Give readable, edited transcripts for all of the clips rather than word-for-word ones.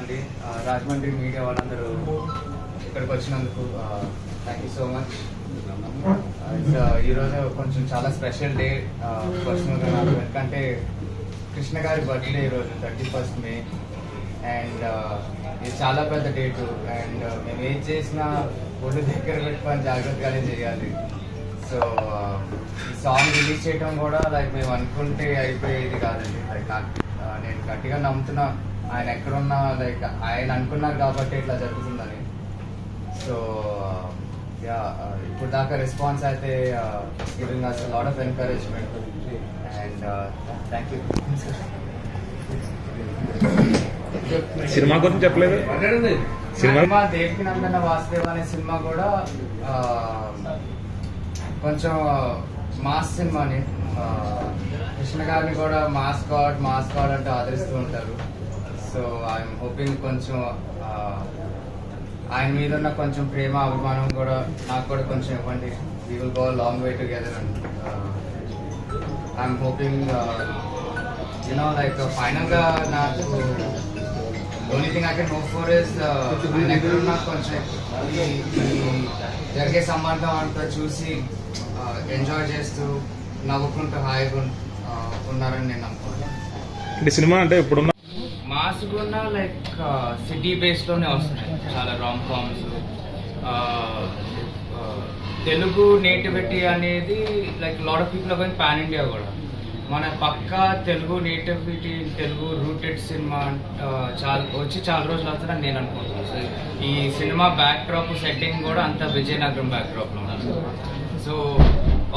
అండి. రాజమండ్రి మీడియా వాళ్ళందరూ ఇక్కడికి వచ్చినందుకు థ్యాంక్ యూ సో మచ్. ఈరోజు కొంచెం చాలా స్పెషల్ డే పర్సనల్గా నాకు, ఎందుకంటే కృష్ణ గారి బర్త్డే ఈరోజు 31st May. అండ్ ఇది చాలా పెద్ద డేటు. అండ్ మేము ఏం చేసినా ఒళ్ళు దగ్గర పెట్టుకొని జాగ్రత్తగానే చేయాలి. సో ఈ సాంగ్ రిలీజ్ చేయడం కూడా లైక్ మేము అనుకుంటే అయిపోయేది కాదండి. లైక్ నేను గట్టిగా నమ్ముతున్నా ఆయన ఎక్కడున్నా లైక్ ఆయన అనుకున్నారు కాబట్టి ఇట్లా జరుగుతుందని. సో ఇప్పుడు దాకా రెస్పాన్స్ అయితే giving us a lot of encouragement and thank you. Cinema గురించి చెప్పలేదు. సినిమా దేవికి నందన వాసుదేవ అనే సినిమా కూడా కొంచెం మాస్ సినిమాని. కృష్ణ గారిని కూడా మాస్ గాడ్ అంటూ ఆదరిస్తూ ఉంటారు. సో ఐఎమ్ హోపింగ్ కొంచెం ఆయన మీద ఉన్న కొంచెం ప్రేమ అభిమానం కూడా నాకు కూడా కొంచెం ఇవ్వండి. We will go long way together and I'm hoping like ఫైనల్గా నాకు only thing I can hope for is ఆయన ఎక్కడున్నా కొంచెం ఈ జరిగే సంబంధం అంతా చూసి ఎంజాయ్ చేస్తూ నవ్వుకుంటూ హాయిగా ఉన్నారని నేను అనుకుంటున్నాను. అంటే సినిమా అంటే ఇప్పుడున్న మాస్ కూడా లైక్ సిటీ బేస్లోనే వస్తున్నాయి చాలా రామ్ కామ్స్. తెలుగు నేటివిటీ అనేది like lot of people going pan India కూడా. మన పక్క Telugu nativity, Telugu rooted cinema చాలా రోజులు అవుతుందని నేను అనుకుంటున్నాను. సో ఈ సినిమా బ్యాక్ డ్రాప్ సెట్టింగ్ కూడా అంత విజయనగరం బ్యాక్ డ్రాప్లో ఉంది. సో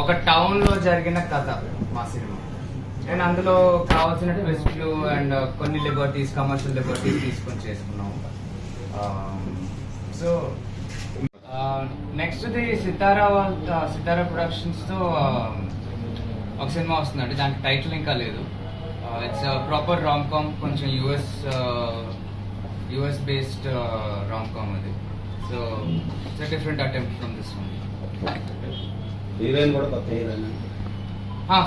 ఒక టౌన్లో జరిగిన కథ మా సినిమా. అండ్ అందులో కావాల్సిన ట్విస్ట్లు అండ్ కొన్ని కమర్షియల్ లిబర్టీస్ తీసుకొని చేసుకున్నాము. సో నెక్స్ట్ది సితారా ప్రొడక్షన్స్తో ఒక సినిమా వస్తుందండి. దానికి టైటిల్ ఇంకా లేదు. ఇట్స్ ప్రాపర్ రామ్ కామ్, కొంచెం యుఎస్ బేస్డ్ రామ్ కామ్ అది. So it's different attempt from this one. Heroine కూడా కొత్త హీరోయిన్.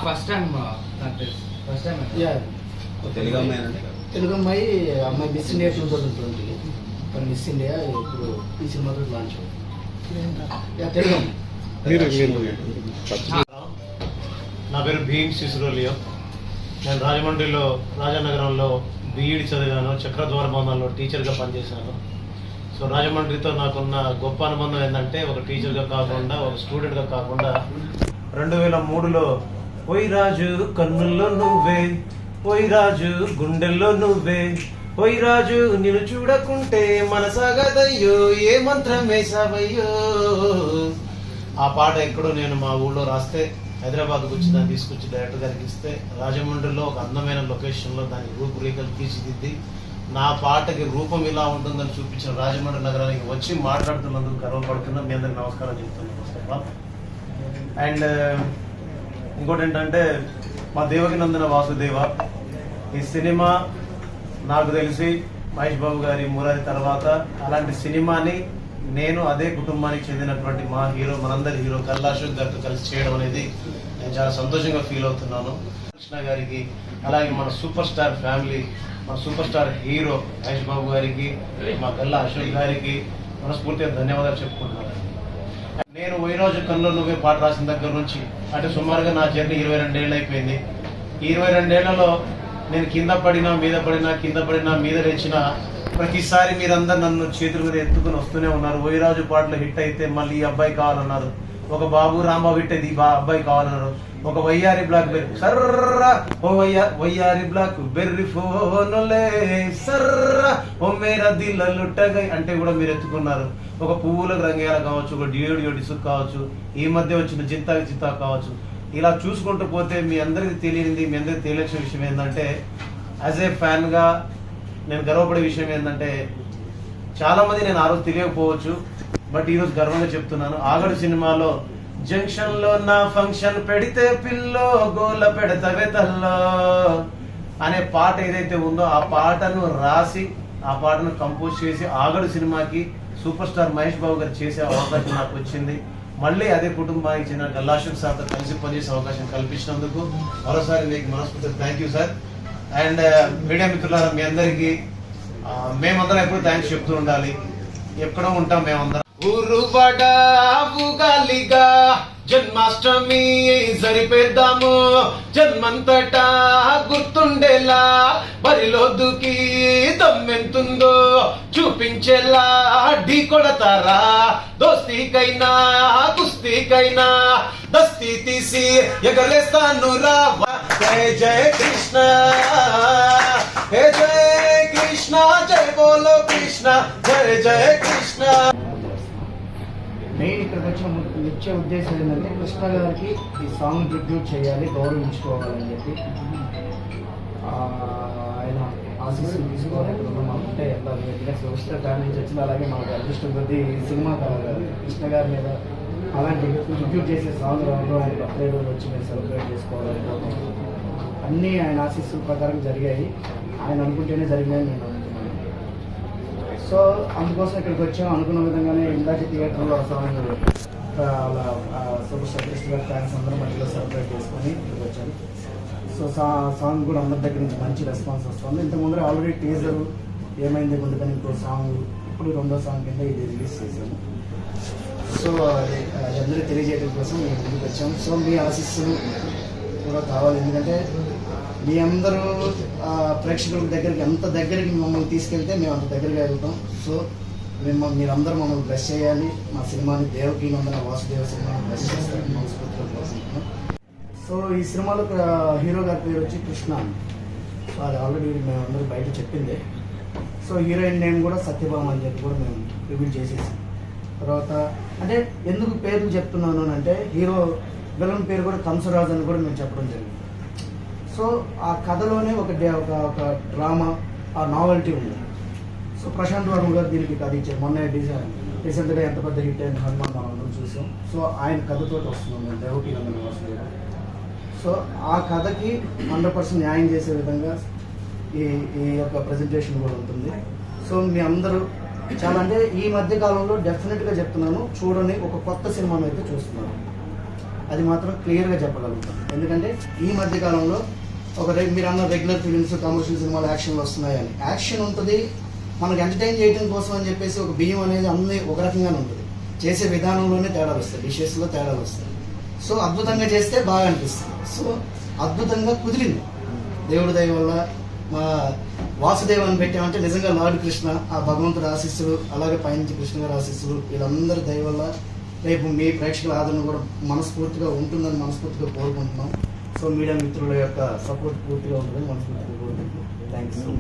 ఫస్ట్ టైం తెలుగు అమ్మాయి. తెలుగు అమ్మాయి మిస్ ఇండియా 2020 మిస్ ఇండియా ఇప్పుడు ఈ సినిమాతో లాంచ్ తెలుగు. నా పేరు భీమ్ సిసురోలియో. నేను రాజమండ్రిలో రాజానగరంలో బీఈడి చదివాను. చక్రద్వార భవనాల్లో టీచర్గా పనిచేశాను. సో రాజమండ్రితో నాకున్న గొప్ప అనుబంధం ఏంటంటే ఒక టీచర్గా కాకుండా, ఒక స్టూడెంట్గా కాకుండా 2003లో ఓయ్ రాజు కన్నుల్లో నువ్వే, ఓయ్ రాజు గుండెల్లో నువ్వే, ఓయ్ రాజు నిన్ను చూడకుంటే మనసాగదయ్యో, ఏ మంత్రం వేసావయ్యో. ఆ పాట ఎక్కడో నేను మా ఊళ్ళో రాస్తే హైదరాబాద్కు వచ్చి దాన్ని తీసుకొచ్చి డైరెక్టర్ గారికి ఇస్తే రాజమండ్రిలో ఒక అందమైన లొకేషన్లో దాని రూపురేఖలు తీర్చిదిద్ది నా పాటకి రూపం ఇలా ఉంటుందని చూపించిన రాజమండ్రి నగరానికి వచ్చి మాట్లాడుతున్నందుకు గర్వపడుతున్నా. మీ అందరికి నమస్కారం చెప్తున్నాను ఫస్ట్ ఆఫ్ ఆల్. అండ్ ఇంకోటి ఏంటంటే మా దేవకి నందన వాసుదేవ ఈ సినిమా నాకు తెలిసి మహేష్ బాబు గారి మురారి తర్వాత అలాంటి సినిమాని నేను అదే కుటుంబానికి చెందినటువంటి మా హీరో, మనందరి హీరో కల్లాషోక్ గారితో కలిసి చేయడం అనేది నేను చాలా సంతోషంగా ఫీల్ అవుతున్నాను. కృష్ణ గారికి, అలాగే మన సూపర్ స్టార్ ఫ్యామిలీ, మన super star hero Mahesh Babu గారికి, మా గల్లా అశోక్ గారికి మనస్ఫూర్తిగా ధన్యవాదాలు చెప్పుకుంటున్నాను. నేను ఓయ్ రాజు కన్నుల్లో నువ్వే పాట రాసిన దగ్గర నుంచి అంటే సుమారుగా నా జర్నీ 22 ఏళ్ళు అయిపోయింది. ఈ 22 ఏళ్లలో నేను కింద పడినా మీద లేచినా ప్రతిసారి మీరందరూ నన్ను చేతుల మీద ఎత్తుకుని వస్తూనే ఉన్నారు. ఓయ్ రాజు పాటలు హిట్ అయితే మళ్ళీ ఈ అబ్బాయి కావాలన్నారు. ఒక బాబు రాంబాబు హిట్ అయితే ఈ అబ్బాయి కావాలన్నారు. ఒక వయ్యారి బ్లాక్ బెర్రీ సర్రా ఓ వయ్యారి బ్లాక్ బెర్రీ ఫోనులే సర్రా ఓ మేరా దిల్ లుట్టగై అంటే కూడా మీరు ఎత్తుకున్నారు. ఒక పువ్వులకు రంగేలా కావచ్చు, ఒక డియో డిసుక్ కావచ్చు, ఈ మధ్య వచ్చిన జిత్తా కావచ్చు. ఇలా చూసుకుంటూ పోతే మీ అందరికీ తెలియాల్సిన విషయం ఏంటంటే యాజ్ ఏ ఫ్యాన్గా నేను గర్వపడే విషయం ఏంటంటే చాలా మంది నేను ఆ రోజు తెలియకపోవచ్చు, బట్ ఈరోజు గర్వంగా చెప్తున్నాను. ఆగడు సినిమాలో జంక్షన్ లో నా ఫంక్షన్ పెడితే పిల్లో గోల పెడతవే తల్లో అనే పాట ఏదైతే ఉందో ఆ పాటను రాసి ఆ పాటను కంపోజ్ చేసి ఆగడు సినిమాకి సూపర్ స్టార్ మహేష్ బాబు గారు చేసే అవకాశం నాకు వచ్చింది. మళ్ళీ అదే కుటుంబానికి చెందిన గల్లాషోక్ సార్తో కలిసి పనిచేసే అవకాశం కల్పించినందుకు మరోసారి మీకు మనస్ఫూర్తిగా thank you sir. And media మిత్రులారా, మీ అందరికీ మేమందరం ఎప్పుడు థ్యాంక్స్ చెప్తూ ఉండాలి, ఎక్కడో ఉంటాం మేమందరం. ఊరుబడ ఉగాలిగా జన్మాష్టమి సరిపేద్దాము, జన్మంతటా గుర్తుండేలా బరిలో దూకి దమ్మెంతుందో చూపించేలా ఢీ కొడతారా. దోస్తీకైనా కుస్తీకైనా దస్తీ తీసి ఎగరేస్తాను రా. జయ జయ కృష్ణ, హే జయ కృష్ణ, జయ బోలో కృష్ణ, జయ జయ కృష్ణ. మెయిన్ ఇక్కడికి వచ్చిన ముఖ్య ఉద్దేశం ఏంటంటే కృష్ణ గారికి ఈ సాంగ్ ట్రిబ్యూట్ చేయాలి, గౌరవించుకోవాలని చెప్పి ఆయన ఆశీస్సులు తీసుకోవాలంటే సోషల్ ఫ్యామిలీ నుంచి వచ్చింది. అలాగే మనకు అదృష్టం కొద్దీ సినిమా కృష్ణ గారి మీద అలాంటి ట్రిబ్యూట్ చేసే సాంగ్ రావడం, ఆయన బర్త్డే రోజు వచ్చి మేము సెలబ్రేట్ చేసుకోవాలని అన్నీ ఆయన ఆశీస్సుల ప్రకారం జరిగాయి. ఆయన అనుకుంటేనే జరిగాయని నేను అనుకుంటున్నాను. సో అందుకోసం ఇక్కడికి వచ్చాం. అనుకున్న విధంగానే ఇందాక థియేటర్లో సాంగ్ అలా సూపర్ స్టార్ కృష్ణ గారి ఫ్యాన్స్ అందరం మధ్యలో సెలబ్రేట్ చేసుకొని ఇక్కడికి వచ్చాను. సో సాంగ్ కూడా అందరి దగ్గర నుంచి మంచి రెస్పాన్స్ వస్తుంది. ఇంతకుముందు ఆల్రెడీ టీజర్ ఏమైంది గుండెదని ఇంకో సాంగ్, ఇప్పుడు రెండో సాంగ్ కింద ఇది రిలీజ్ చేశాము. సో అది అందరూ తెలియజేయడం కోసం మేము ముందుకు వచ్చాము. సో మీ ఆశీస్సులు కూడా కావాలి, ఎందుకంటే మీ అందరూ ప్రేక్షకుల దగ్గరికి ఎంత దగ్గరికి మమ్మల్ని తీసుకెళ్తే మేము అంత దగ్గరగా వెళ్తాం. సో మీరందరూ మమ్మల్ని బ్లెస్ చేయాలి. మా సినిమాని దేవకి నందన వాసుదేవ సినిమాని బ్లెస్ చేస్తారని మనస్ఫూర్తిగా కోరుకుంటున్నాం. సో ఈ సినిమాలో హీరో గారి పేరు వచ్చి కృష్ణ. సో అది ఆల్రెడీ మేము అందరూ బయట చెప్పిందే. సో హీరోయిన్ నేమ్ కూడా సత్యభామ అని చెప్పి కూడా మేము రివీల్ చేసేసాం. తర్వాత అంటే ఎందుకు పేర్లు చెప్తున్నాను అంటే హీరో విలన్ పేరు కూడా కంసరాజు అని కూడా మేము చెప్పడం జరిగింది. సో ఆ కథలోనే ఒక డ్రామా, ఆ నావెల్టీ ఉంది. సో ప్రశాంత్ వర్మ గారు దీనికి కథ ఇచ్చారు. మొన్న రీసెంట్గా ఎంత పెద్ద హిట్ అయిన హనుమాన్ మనం అందరం చూసాం. సో ఆయన కథతో వస్తున్నాం మేము దేవకి నందన వాసుదేవ. సో ఆ కథకి 100% న్యాయం చేసే విధంగా ఈ యొక్క ప్రజెంటేషన్ కూడా ఉంటుంది. సో మీ అందరూ చాలా అంటే ఈ మధ్య కాలంలో డెఫినెట్గా చెప్తున్నాను, చూడని ఒక కొత్త సినిమాను అయితే చూస్తున్నాను. అది మాత్రం క్లియర్గా చెప్పగలుగుతాను. ఎందుకంటే ఈ మధ్య కాలంలో మీరు అన్న రెగ్యులర్ ఫిలిమ్స్, కమర్షియల్ సినిమాలు యాక్షన్లు వస్తున్నాయని. యాక్షన్ ఉంటుంది, మనకు ఎంటర్టైన్ చేయడం కోసం అని చెప్పేసి ఒక బియ్యం అనేది అన్నీ ఒక రకంగానే ఉంటుంది. చేసే విధానంలోనే తేడాలు వస్తాయి, డిషెస్లో తేడాలు వస్తాయి. సో అద్భుతంగా చేస్తే బాగా అనిపిస్తుంది. సో అద్భుతంగా కుదిరింది దేవుడి దయ వల్ల. మా వాసుదేవాన్ని పెట్టామంటే నిజంగా లార్డ్ కృష్ణ, ఆ భగవంతుడి ఆశీస్సులు, అలాగే పైనుంచి కృష్ణ గారి ఆశీస్సులు, వీళ్ళందరి దయ వల్ల రేపు మీ ప్రేక్షకుల ఆదరణ కూడా మనస్ఫూర్తిగా ఉంటుందని మనస్ఫూర్తిగా కోరుకుంటున్నాం. సో మీడియా మిత్రుల యొక్క సపోర్ట్ పూర్తిగా ఉంటుందని మనస్ఫూర్తిగా కోరుకుంటున్నాం. Thank you.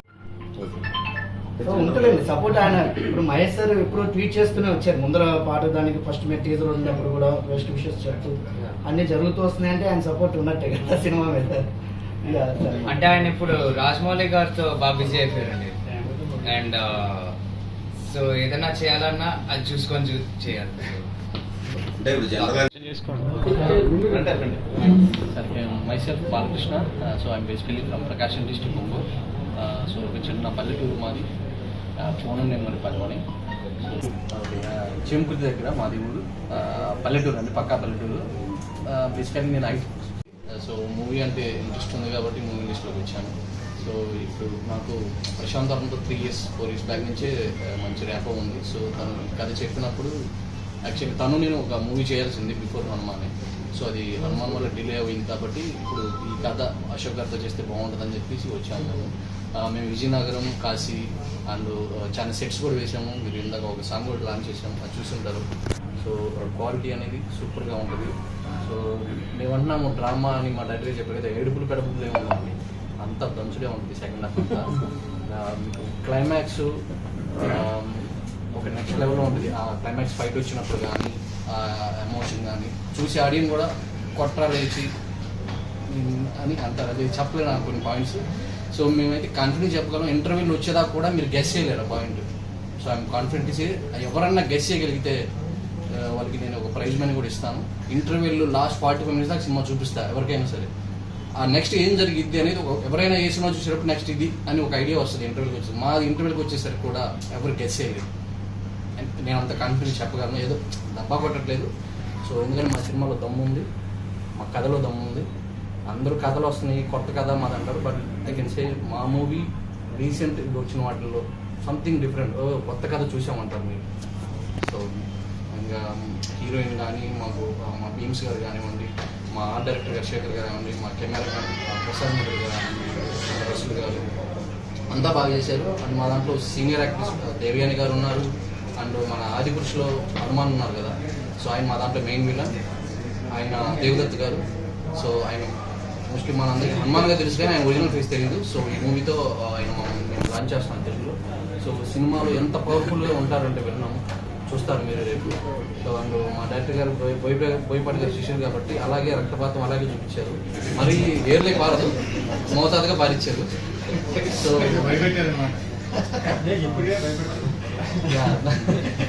సో ఉంటుందండి సపోర్ట్. ఆయన ఇప్పుడు మహేష్ సార్ ఎప్పుడు ట్వీట్ చేస్తూనే వచ్చారు. ముందర పాట దానికి ఫస్ట్ మీరు టీజర్ ఉన్నప్పుడు కూడా బెస్ట్ విషెస్ చెప్తూ అన్నీ జరుగుతూ వస్తున్నాయంటే ఆయన సపోర్ట్ ఉన్నట్టే కదా సినిమా మీద. అంటే ఆయన ఇప్పుడు రాజమౌళి గారితో బాగా బిజీ అయిపోయారండి. అండ్ సో ఏదైనా చేయాలన్నా అది చూసుకొని చేయాలి. అంటే ఇప్పుడు general myself Balakrishna. So I'm basically from Prakasam district Ongole. So ఒక చిన్న పల్లెటూరు మాది, ఫోన్ నెంబర్ 10 చెంకుర్తి దగ్గర మాది ఊరు. పల్లెటూరు అండి, పక్కా పల్లెటూరు. బేసికలీ నేను సో మూవీ అంటే ఇంట్రెస్ట్ ఉంది కాబట్టి మూవీ ఇండస్ట్రీలోకి వచ్చాను. సో ఇప్పుడు నాకు ప్రశాంత్ వర్మతో 3 years 4 years బ్యాక్ నుంచే మంచి ర్యాపో ఉంది. సో తను కథ చెప్పినప్పుడు యాక్చువల్లీ నేను ఒక మూవీ చేయాల్సింది బిఫోర్ హనుమాన్. సో అది హనుమాన్ వల్ల డిలే అయింది కాబట్టి ఇప్పుడు ఈ కథ అశోక్ గారితో చేస్తే బాగుంటుందని చెప్పేసి వచ్చాను నేను. మేము విజయనగరం, కాశీ అండ్ చాలా సెట్స్ కూడా వేసాము. మీరు ఇందాక ఒక సాంగ్ కూడా లాంచ్ చేసాము, అది చూస్తుంటారు. సో క్వాలిటీ అనేది సూపర్గా ఉంటుంది. సో మేమంటున్నాము డ్రామా అని మా డైరెక్టర్ చెప్పారు కదా, ఏడుపులు పెడపులు ఏముందండి, అంతా దంచుడే ఉంటుంది సెకండ్ హాఫ్ అంతా. మీకు క్లైమాక్స్ ఒక నెక్స్ట్ లెవెల్లో ఉంటుంది. ఆ క్లైమాక్స్ ఫైట్ వచ్చినప్పుడు కానీ ఆ ఎమోషన్ కానీ చూసి ఆడియన్స్ కూడా కొట్రా లేచి అని అంటారు. అది చెప్పలేను నాకు కొన్ని పాయింట్స్. సో మేమైతే కాన్ఫిడెన్స్ చెప్పగలం. ఇంటర్వ్యూలో వచ్చేదాకా కూడా మీరు గెస్ చేయలేరు ఆ పాయింట్. సో ఐఎమ్ కాన్ఫిడెంట్ ఎవరన్నా గెస్ చేయగలిగితే వాళ్ళకి నేను ఒక ప్రైజ్ మనీ కూడా ఇస్తాను. ఇంటర్వ్యూలో లాస్ట్ 45 minutes దాకా సినిమా చూపిస్తా ఎవరికైనా సరే. ఆ నెక్స్ట్ ఏం జరిగిద్ది అనేది ఎవరైనా ఏ సినిమా చూసేటప్పుడు నెక్స్ట్ ఇది అని ఒక ఐడియా వస్తుంది ఇంటర్వ్యూకి వచ్చేది. మా ఇంటర్వ్యూకి వచ్చేసరికి కూడా ఎవరు గెస్ చేయలేదు. నేను అంత కాన్ఫిడెన్స్ చెప్పగలను, ఏదో డబ్బా కొట్టట్లేదు. సో ఎందుకంటే మా సినిమాలో దమ్ము ఉంది, మా కథలో దమ్ము ఉంది. అందరూ కథలు వస్తున్నాయి, కొత్త కథ మాది అంటారు. బట్ ఐ కెన్ సే మా మూవీ రీసెంట్ వచ్చిన వాటిల్లో సంథింగ్ డిఫరెంట్, కొత్త కథ చూసామంటారు మీరు. సో ఇంకా హీరోయిన్ కానీ మాకు మా భీమ్స్ గారు కానివ్వండి, మా ఆర్ట్ డైరెక్టర్ గారు శేఖర్ గారు కానివ్వండి, మా కెమెరా ప్రసాద్ గారు కానివ్వండి, రసూల్ గారు అంతా బాగా చేశారు. అండ్ మా దాంట్లో సీనియర్ యాక్టర్స్ దేవయాని గారు ఉన్నారు, అండ్ మన ఆదిపురుషులో హనుమాన్ ఉన్నారు కదా, సో ఆయన మా దాంట్లో మెయిన్ విలన్. ఆయన దేవదత్ గారు, సో ఆయన మోస్ట్లీ మన అందరికీ హనుమాన్గా తెలుసు కానీ ఆయన ఒరిజినల్ ఫేస్ తెలియదు. సో ఈ మూవీతో ఆయన మేము లాంచ్ చేస్తున్నాం తెలుగులో. సో సినిమాలో ఎంత పవర్ఫుల్గా ఉంటారంటే విన్నాము, చూస్తారు మీరు రేపు. సో అండ్ మా డైరెక్టర్ గారు బోయపాటి గారు శిష్యులు కాబట్టి అలాగే రక్తపాతం అలాగే చూపించారు. మరీ ఏర్లే పారదు, మోతాదుగా పారిచ్చారు. సో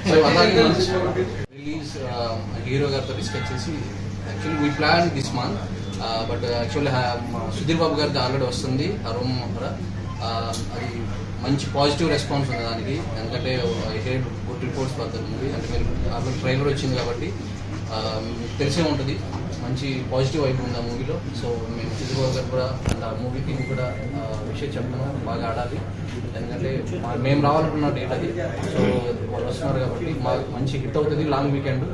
సో అలాగే రిలీజ్ హీరో గారితో డిస్కస్ చేసి actually we plan this month, but actually Sudheer Babu garu already వస్తుంది హరోమ్ అక్కడ. అది మంచి పాజిటివ్ రెస్పాన్స్ ఉంది దానికి, ఎందుకంటే I heard good reports for the movie. అంటే మీరు ఆల్రెడీ ట్రైలర్ వచ్చింది కాబట్టి మీకు తెలిసే ఉంటుంది, మంచి పాజిటివ్ వైపు ఉంది ఆ మూవీలో. సో మేము సుధీర్ బాబు గారు కూడా అండ్ ఆ మూవీ టీం కూడా విషయం చెప్తున్నాం, బాగా ఆడాలి. ఎందుకంటే మేము రావాలనుకున్న డేట్ అది, సో వాళ్ళు వస్తున్నారు కాబట్టి మాకు మంచి హిట్ అవుతుంది లాంగ్ వీకెండ్.